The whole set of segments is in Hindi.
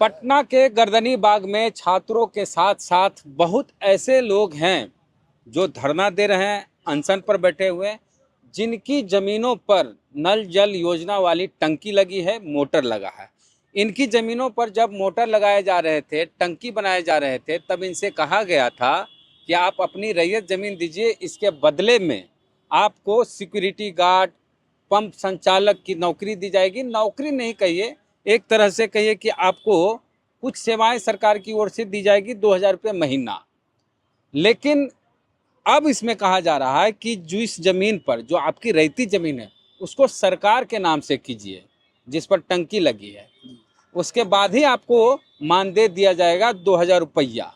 पटना के गर्दनी बाग में छात्रों के साथ साथ बहुत ऐसे लोग हैं जो धरना दे रहे हैं, अनशन पर बैठे हुए हैं, जिनकी ज़मीनों पर नल जल योजना वाली टंकी लगी है, मोटर लगा है। इनकी ज़मीनों पर जब मोटर लगाए जा रहे थे, टंकी बनाए जा रहे थे, तब इनसे कहा गया था कि आप अपनी रैयत ज़मीन दीजिए, इसके बदले में आपको सिक्योरिटी गार्ड, पंप संचालक की नौकरी दी जाएगी। नौकरी नहीं कहिए, एक तरह से कहिए कि आपको कुछ सेवाएं सरकार की ओर से दी जाएगी, 2,000 रुपये महीना। लेकिन अब इसमें कहा जा रहा है कि जो इस ज़मीन पर जो आपकी रैयती ज़मीन है उसको सरकार के नाम से कीजिए, जिस पर टंकी लगी है, उसके बाद ही आपको मानदेय दिया जाएगा 2,000 रुपया।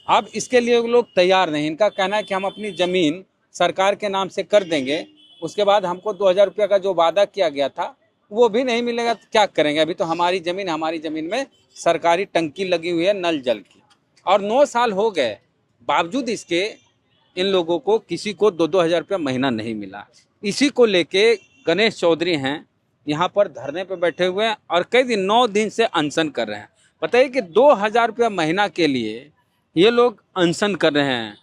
अब इसके लिए लोग तैयार नहीं। इनका कहना है कि हम अपनी ज़मीन सरकार के नाम से कर देंगे, उसके बाद हमको 2,000 रुपये का जो वादा किया गया था वो भी नहीं मिलेगा, तो क्या करेंगे। अभी तो हमारी ज़मीन में सरकारी टंकी लगी हुई है नल जल की, और 9 साल हो गए, बावजूद इसके इन लोगों को किसी को 2-2 हज़ार रुपया महीना नहीं मिला। इसी को लेके गणेश चौधरी हैं यहाँ पर धरने पे बैठे हुए हैं और कई दिन 9 दिन से अनशन कर रहे हैं। बताइए कि 2,000 रुपया महीना के लिए ये लोग अनशन कर रहे हैं,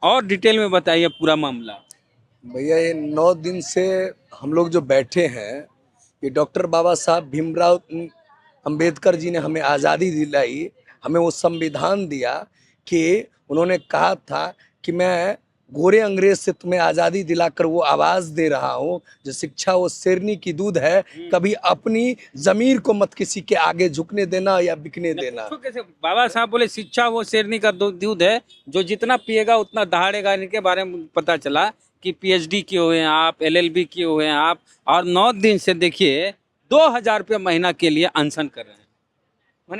और डिटेल में बताइए पूरा मामला। भैया ये 9 दिन से हम लोग जो बैठे हैं, ये डॉक्टर बाबा साहब भीमराव अंबेडकर जी ने हमें आज़ादी दिलाई, हमें वो संविधान दिया कि उन्होंने कहा था कि मैं गोरे अंग्रेज से तुम्हें आज़ादी दिलाकर वो आवाज़ दे रहा हूँ, जो शिक्षा वो शेरनी की दूध है, कभी अपनी ज़मीर को मत किसी के आगे झुकने देना या बिकने देना। कैसे बाबा साहब बोले शिक्षा वो शेरनी का दूध है, जो जितना पिएगा उतना दहाड़ेगा। इनके बारे में पता चला कि पीएचडी किए हुए हैं आप, एलएलबी किए हुए हैं आप, और 9 दिन से देखिए 2,000 रुपये महीना के लिए अनशन कर रहे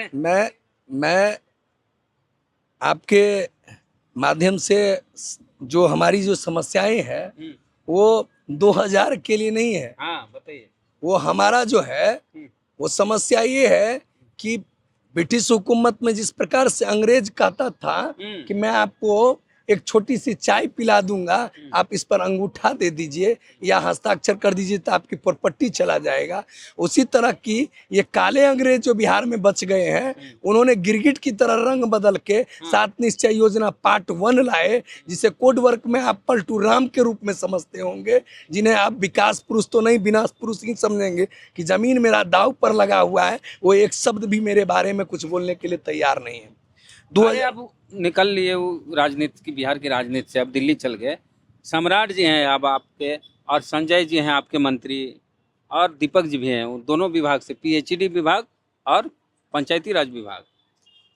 हैं। मैं आपके माध्यम से जो हमारी जो समस्याएं हैं वो 2,000 के लिए नहीं है। हाँ बताइए। वो हमारा जो है वो समस्या ये है कि ब्रिटिश हुकूमत में जिस प्रकार से अंग्रेज कहता था कि मैं आपको एक छोटी सी चाय पिला दूंगा, आप इस पर अंगूठा दे दीजिए या हस्ताक्षर कर दीजिए तो आपकी प्रॉपर्टी चला जाएगा, उसी तरह की ये काले अंग्रेज जो बिहार में बच गए हैं, उन्होंने गिरगिट की तरह रंग बदल के 7 निश्चय योजना पार्ट 1 लाए, जिसे कोड वर्क में आप पलटू राम के रूप में समझते होंगे, जिन्हें आप विकास पुरुष तो नहीं विनाश पुरुष ही समझेंगे। कि जमीन मेरा दाव पर लगा हुआ है, वो एक शब्द भी मेरे बारे में कुछ बोलने के लिए तैयार नहीं है। 2000 निकल लिए वो राजनीति की, बिहार की राजनीति से, अब दिल्ली चल गए। सम्राट जी हैं अब आपके, और संजय जी हैं आपके मंत्री, और दीपक जी भी हैं, वो दोनों विभाग से, पीएचडी विभाग और पंचायती राज विभाग।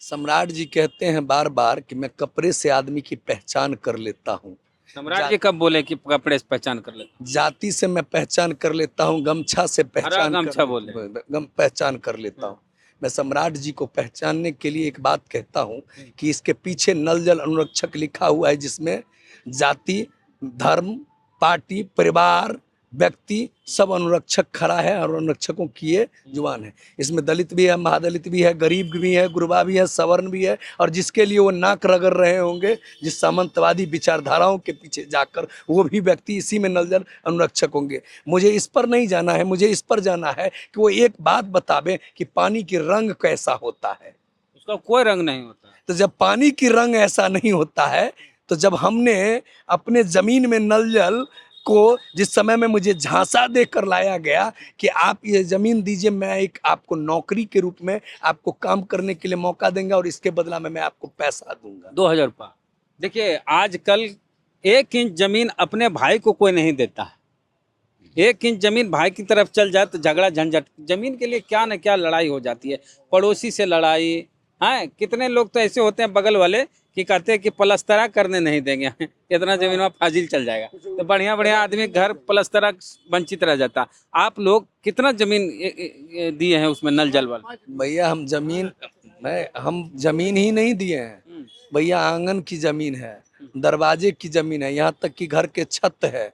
सम्राट जी कहते हैं बार बार कि मैं कपड़े से आदमी की पहचान कर लेता हूँ। सम्राट जी कब बोले कि कपड़े से पहचान कर लेता हूँ? जाति से मैं पहचान कर लेता हूँ, गमछा से पहचान कर लेता हूँ। मैं सम्राट जी को पहचानने के लिए एक बात कहता हूँ कि इसके पीछे नल जल अनुरक्षक लिखा हुआ है, जिसमें जाति, धर्म, पार्टी, परिवार, व्यक्ति सब अनुरक्षक खड़ा है, और अनुरक्षकों की ये जुबान है। इसमें दलित भी है, महादलित भी है, गरीब भी है, गुरबा भी है, सवर्ण भी है, और जिसके लिए वो नाक रगड़ रहे होंगे, जिस सामंतवादी विचारधाराओं के पीछे जाकर, वो भी व्यक्ति इसी में नल जल अनुरक्षक होंगे। मुझे इस पर नहीं जाना है, मुझे इस पर जाना है कि वो एक बात बतावे कि पानी की रंग कैसा होता है। उसका कोई रंग नहीं होता। तो जब पानी की रंग ऐसा नहीं होता है, तो जब हमने अपने जमीन में नल जल को जिस समय में मुझे झांसा देकर लाया गया कि आप ये जमीन दीजिए, मैं एक आपको नौकरी के रूप में आपको काम करने के लिए मौका देंगे और इसके बदला में मैं आपको पैसा दूंगा 2,000 रुपया। देखिए आजकल 1 इंच जमीन अपने भाई को कोई नहीं देता है। 1 इंच जमीन भाई की तरफ चल जाए तो झगड़ा झंझट, जमीन के लिए क्या न क्या लड़ाई हो जाती है, पड़ोसी से लड़ाई है। कितने लोग तो ऐसे होते हैं बगल वाले कि कहते हैं कि प्लस्तरा करने नहीं देंगे, इतना जमीन में फाजिल चल जाएगा, तो बढ़िया बढ़िया आदमी घर प्लस्तरा वंचित रह जाता। आप लोग कितना जमीन दिए हैं उसमें नल जल वाला? भैया हम जमीन ही नहीं दिए हैं भैया, आंगन की जमीन है, दरवाजे की जमीन है, यहाँ तक कि घर के छत है।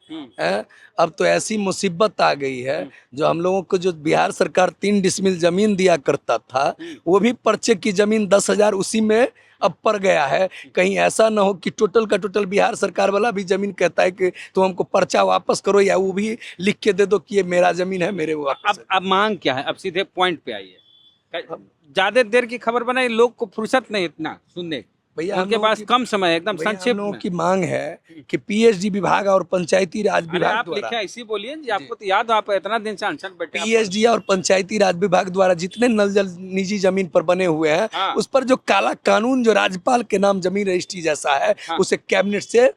अब तो ऐसी मुसीबत आ गई है, जो हम लोगों को जो बिहार सरकार 3 डिसमिल जमीन दिया करता था, वो भी पर्चे की जमीन 10,000 उसी में अब पड़ गया है। कहीं ऐसा ना हो कि टोटल का टोटल बिहार सरकार वाला भी जमीन कहता है कि तुम हमको पर्चा वापस करो, या वो भी लिख के दे दो कि ये मेरा जमीन है, मेरे वापस। अब मांग क्या है? अब सीधे पॉइंट पे आइए। ज्यादा देर की खबर बनाई, लोग को फुर्सत नहीं इतना सुनने की। भैया हम उनके लोगों पास की- कम समय है, एकदम भैया हम संक्षिप्त लोगों में। की मांग है कि पीएचडी विभाग और पंचायती राज अरे विभाग आप द्वारा लिखे ऐसी बोलिए जी, आपको तो याद हो, आप इतना दिन से अनशन बैठे हैं। पीएचडी और पंचायती राज विभाग द्वारा जितने नल जल निजी जमीन पर बने हुए हैं हाँ। उस पर जो काला कानून जो राज्यपाल के नाम जमीन रजिस्ट्री जैसा है हाँ। उसे कैबिनेट से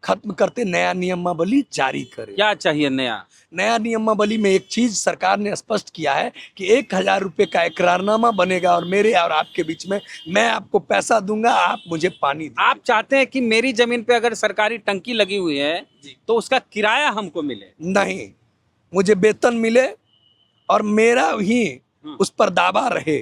खत्म करते नया नियमावली जारी करे। क्या चाहिए नया? नया नियमावली में एक चीज सरकार ने स्पष्ट किया है कि 1,000 रुपए का इकरारनामा बनेगा और मेरे और आपके बीच में, मैं आपको पैसा दूंगा, आप मुझे पानी दीजिए। आप चाहते हैं कि मेरी जमीन पे अगर सरकारी टंकी लगी हुई है तो उसका किराया हमको मिले? नहीं, मुझे वेतन मिले और मेरा ही उस पर दावा रहे।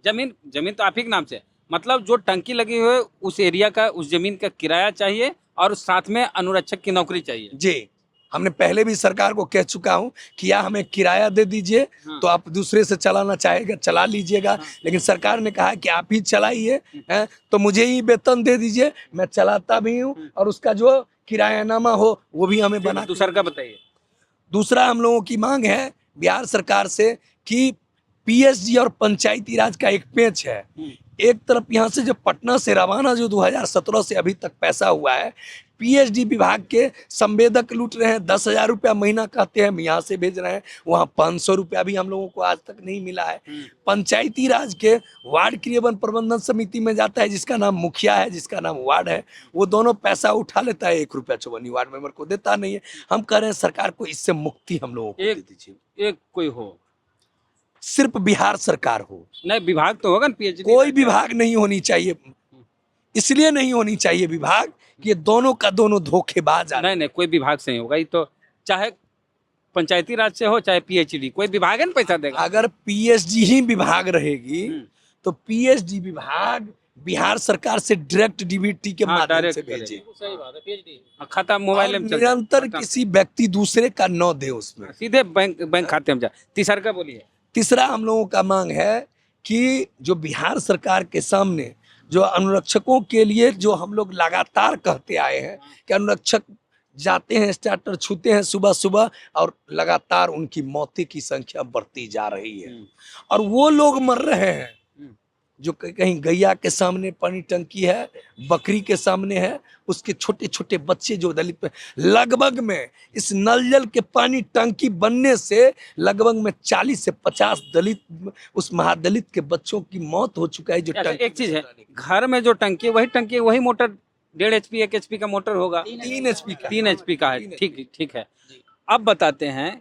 जमीन जमीन तो आप ही के नाम से है। मतलब जो टंकी लगी हुई है उस एरिया का, उस जमीन का किराया चाहिए और साथ में अनुरक्षक की नौकरी चाहिए। जी, हमने पहले भी सरकार को कह चुका हूं कि या हमें किराया दे दीजिए तो आप दूसरे से चलाना चाहेगा चला लीजिएगा, लेकिन सरकार ने कहा कि आप ही चलाइए, हैं, तो मुझे ही वेतन दे दीजिए, मैं चलाता भी हूं और उसका जो किरायानामा हो वो भी हमें बना। दूसरा का बताइए। दूसरा हम लोगों की मांग है बिहार सरकार से कि पीएचडी और पंचायती राज का एक पेच है। एक तरफ यहाँ से जो पटना से रवाना जो 2017 से अभी तक पैसा हुआ है, पीएचडी विभाग के संवेदक लूट रहे हैं, 10,000 रुपया महीना कहते हैं, हम यहाँ से भेज रहे हैं, वहाँ 500 रुपया भी हम लोगों को आज तक नहीं मिला है। पंचायती राज के वार्ड क्रियान्वयन प्रबंधन समिति में जाता है, जिसका नाम मुखिया है, जिसका नाम वार्ड है, वो दोनों पैसा उठा लेता है, 1 रुपया चौबनी वार्ड मेंबर को देता नहीं है। हम कह रहे हैं सरकार को इससे मुक्ति हम लोगों को दे दीजिए। एक कोई हो, सिर्फ बिहार सरकार हो, नहीं विभाग तो होगा ना पीएचडी। कोई विभाग नहीं होनी चाहिए। इसलिए नहीं होनी चाहिए विभाग कि ये दोनों का दोनों धोखेबाज आ रहे हैं। नहीं कोई विभाग से नहीं होगा, ये तो चाहे पंचायती राज से हो चाहे पीएचडी, कोई विभाग है ना पैसा देगा। अगर पीएचडी ही विभाग रहेगी तो पीएचडी विभाग बिहार सरकार से डायरेक्ट डीबीटी के माध्यम से भेजे। सही बात है, पीएचडी खाता मोबाइल में निरंतर किसी व्यक्ति दूसरे का न दे, उसमें सीधे बैंक खाते में जाए। तीसरा का बोलिए। तीसरा हम लोगों का मांग है कि जो बिहार सरकार के सामने जो अनुरक्षकों के लिए जो हम लोग लगातार कहते आए हैं कि अनुरक्षक जाते हैं, स्टार्टर छूते हैं सुबह सुबह और लगातार उनकी मौतें की संख्या बढ़ती जा रही है और वो लोग मर रहे हैं जो कहीं गैया के सामने पानी टंकी है, बकरी के सामने है, उसके छोटे छोटे बच्चे जो दलित पे, लगभग में इस नल जल के पानी टंकी बनने से लगभग में 40 से 50 दलित, उस महादलित के बच्चों की मौत हो चुका है। जो एक चीज है, घर में जो टंकी वही टंकी वही मोटर 1.5 HP 1 HP का मोटर होगा, 3 HP का, 3 HP का है। ठीक है। अब बताते हैं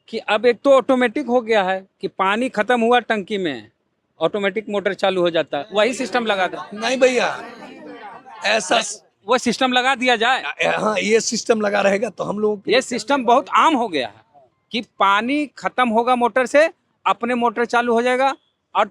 कि अब एक तो ऑटोमेटिक हो गया है कि पानी खत्म हुआ टंकी में ऑटोमेटिक मोटर चालू हो जाता है, वही सिस्टम लगा दो। नहीं भैया, ऐसा वो सिस्टम लगा दिया जाए। हाँ, ये सिस्टम लगा रहेगा तो हम लोग, ये सिस्टम बहुत आम हो गया है कि पानी खत्म होगा मोटर से, अपने मोटर चालू हो जाएगा और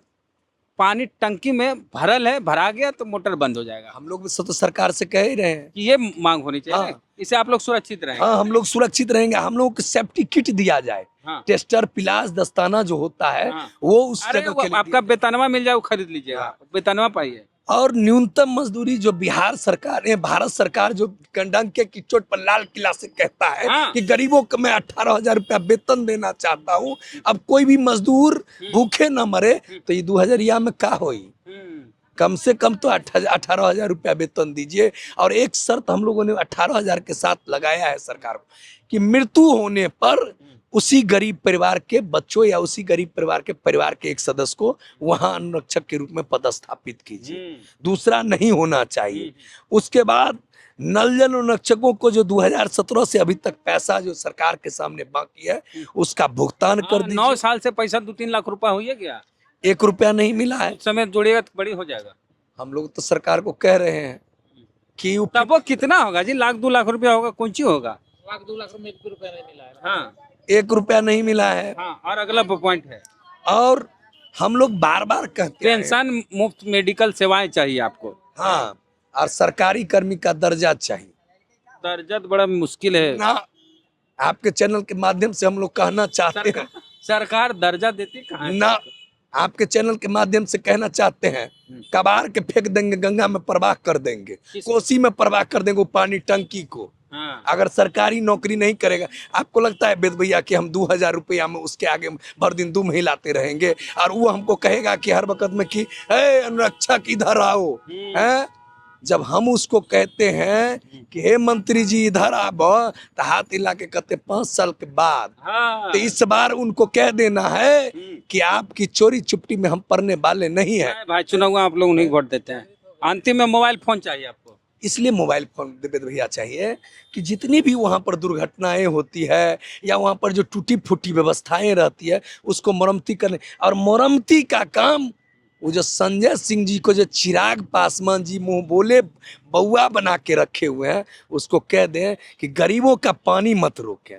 पानी टंकी में भरल है, भरा गया तो मोटर बंद हो जाएगा। हम लोग तो सरकार से कह ही रहे हैं कि ये मांग होनी चाहिए। हाँ। इससे आप लोग सुरक्षित रहेंगे। हाँ, हम लोग सुरक्षित रहेंगे। हम लोग को सेफ्टी किट दिया जाए, हाँ। टेस्टर, पिलास, दस्ताना जो होता है हाँ। वो उस अरे जगह वो के लिए आपका वेतनवा मिल जाए, वो खरीद लीजिएगा, वेतनवा पाइए। और न्यूनतम मजदूरी जो बिहार सरकार ने, भारत सरकार जो डंके की चोट पर लाल किला से कहता है हाँ। कि गरीबों को मैं 18,000 रुपया वेतन देना चाहता हूँ, अब कोई भी मजदूर भूखे न मरे तो ये 2000 में का होई, कम से कम तो 18,000 रुपया वेतन दीजिए। और एक शर्त हम लोगों ने 18,000 के साथ लगाया है सरकार को कि मृत्यु होने पर उसी गरीब परिवार के बच्चों या उसी गरीब परिवार के एक सदस्य को वहां अनुरक्षक के रूप में पदस्थापित कीजिए। दूसरा नहीं होना चाहिए। उसके बाद नल जल अनुरक्षकों को जो 2017 से अभी तक पैसा जो सरकार के सामने बाकी है उसका भुगतान कर दीजिए। 9 साल से पैसा 2-3 लाख रुपया हो गया, 1 रुपया नहीं मिला है। उस समय जोड़िएगा तो बड़ी हो जाएगा। हम लोग तो सरकार को कह रहे हैं कि तब वो कितना होगा जी? 1-2 लाख रुपया होगा, कौन सी होगा? 1-2 लाख में 1 रुपया नहीं मिला है। हाँ 1 रुपया नहीं मिला है। हाँ। और अगला पॉइंट है, और हम लोग बार बार कहते हैं पेंशन, मुफ्त मेडिकल सेवाएं चाहिए आपको। हाँ, और सरकारी कर्मी का दर्जा चाहिए। दर्जा तो बड़ा मुश्किल है ना, आपके चैनल के माध्यम से हम लोग कहना चाहते हैं, सरकार दर्जा देती कहाँ है? ना, आपके चैनल के माध्यम से कहना चाहते हैं, कबाड़ के फेंक देंगे, गंगा में प्रवाह कर देंगे, कोसी में प्रवाह कर देंगे वो पानी टंकी को। हाँ। अगर सरकारी नौकरी नहीं करेगा, आपको लगता है वेद भैया कि हम 2000 रुपया में उसके आगे भर दिन दुम हिलाते रहेंगे और वो हमको कहेगा कि हर वक्त में कि हे अनुरक्षक इधर आओ, हैं? जब हम उसको कहते हैं कि हे मंत्री जी इधर आओ, तो हाथ हिला के कहते 5 साल के बाद। हाँ। तो इस बार उनको कह देना है कि आपकी चोरी चुपटी में हम पढ़ने वाले नहीं है। नहीं भाई, चुना हुआ आप लोग नहीं वोट देते हैं। अंतिम में मोबाइल फोन चाहिए आपको। इसलिए मोबाइल फोन वेद भैया चाहिए कि जितनी भी वहाँ पर दुर्घटनाएं होती है या वहाँ पर जो टूटी फूटी व्यवस्थाएं रहती है उसको मरम्मती करने, और मरम्मती का काम वो जो संजय सिंह जी को जो चिराग पासवान जी मुंह बोले बउआ बना के रखे हुए हैं, उसको कह दें कि गरीबों का पानी मत रोकें,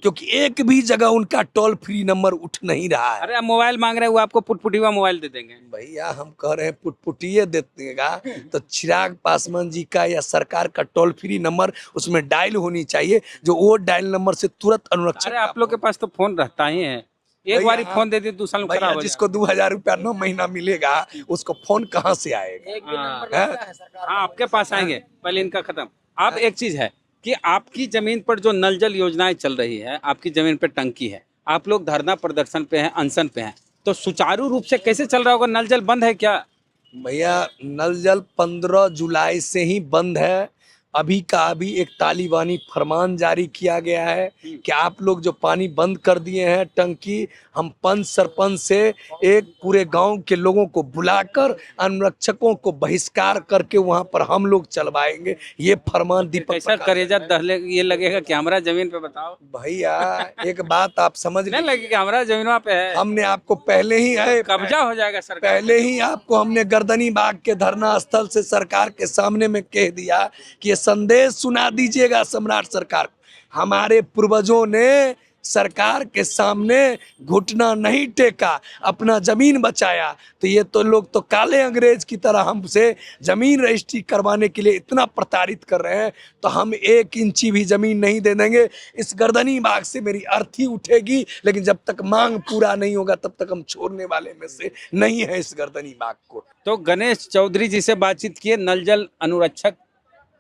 क्योंकि एक भी जगह उनका टोल फ्री नंबर उठ नहीं रहा है। अरे आप मोबाइल मांग रहे हैं, वो आपको पुटपुटी हुआ मोबाइल दे देंगे। भैया हम कह रहे हैं पुटपुटिये देगा तो चिराग पासवान जी का या सरकार का टोल फ्री नंबर उसमें डायल होनी चाहिए, जो वो डायल नंबर से तुरंत अनुरक्षक। अरे आप लोग के पास तो फोन रहता ही है, एक बार फोन दे दी दूसरा भैया खराब हो जिसको 2000 रुपया 9 महीना मिलेगा उसको फोन कहाँ से आएगा? एक भी नंबर हाँ। लगता है सरकार हाँ आपके पास आएंगे, पहले इनका खत्म। अब एक चीज है कि आपकी जमीन पर जो नल जल योजनाएं चल रही है, आपकी जमीन पर टंकी है, आप लोग धरना प्रदर्शन पे हैं, अनशन पे हैं, तो सुचारू रूप से कैसे चल रहा होगा? नल जल बंद है क्या? भैया नल जल 15 जुलाई से ही बंद है। अभी का अभी एक तालिबानी फरमान जारी किया गया है कि आप लोग जो पानी बंद कर दिए हैं टंकी, हम पंच सरपंच से एक पूरे गांव के लोगों को बुलाकर अनुरक्षकों को बहिष्कार करके वहां पर हम लोग चलवाएंगे। ये फरमान दीपक कैसा प्रकाश। करेजा दहले ये लगेगा कि हमारा जमीन पे बताओ। भैया एक बात आप समझ नहीं लीजिए, लगेगा हमारा जमीन पे है, हमने आपको पहले ही है कब्जा हो जाएगा सरकार। पहले ही आपको हमने गर्दनी बाग के धरना स्थल से सरकार के सामने में कह दिया कि ये संदेश सुना दीजिएगा सम्राट सरकार को, हमारे पूर्वजों ने सरकार के सामने घुटना नहीं टेका, अपना जमीन बचाया। तो ये तो लोग तो काले अंग्रेज की तरह हमसे जमीन रजिस्ट्री करवाने के लिए इतना प्रताड़ित कर रहे हैं, तो हम 1 इंची भी जमीन नहीं दे देंगे। इस गर्दनी बाग से मेरी अर्थी उठेगी, लेकिन जब तक मांग पूरा नहीं होगा तब तक हम छोड़ने वाले में से नहीं है इस गर्दनी बाग को। तो गणेश चौधरी जी से बातचीत किए, नल जल अनुरक्षक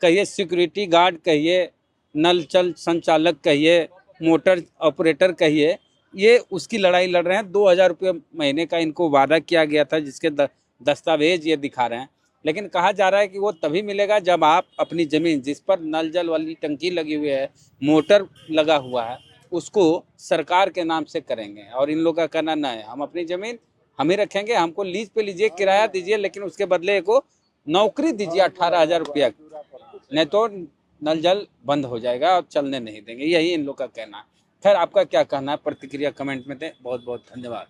कहिए, सिक्योरिटी गार्ड कहिए, नल जल संचालक कहिए, मोटर ऑपरेटर कहिए, ये उसकी लड़ाई लड़ रहे हैं। 2000 रुपये महीने का इनको वादा किया गया था, जिसके दस्तावेज ये दिखा रहे हैं, लेकिन कहा जा रहा है कि वो तभी मिलेगा जब आप अपनी ज़मीन जिस पर नल जल वाली टंकी लगी हुई है, मोटर लगा हुआ है, उसको सरकार के नाम से करेंगे। और इन लोगों का कहना न है, हम अपनी ज़मीन हम ही रखेंगे, हमको लीज पे लीजिए, किराया दीजिए, लेकिन उसके बदले को नौकरी दीजिए 18,000 रुपया, नहीं तो नल जल बंद हो जाएगा और चलने नहीं देंगे। यही इन लोग का कहना है। खैर आपका क्या कहना है, प्रतिक्रिया कमेंट में दें। बहुत बहुत धन्यवाद।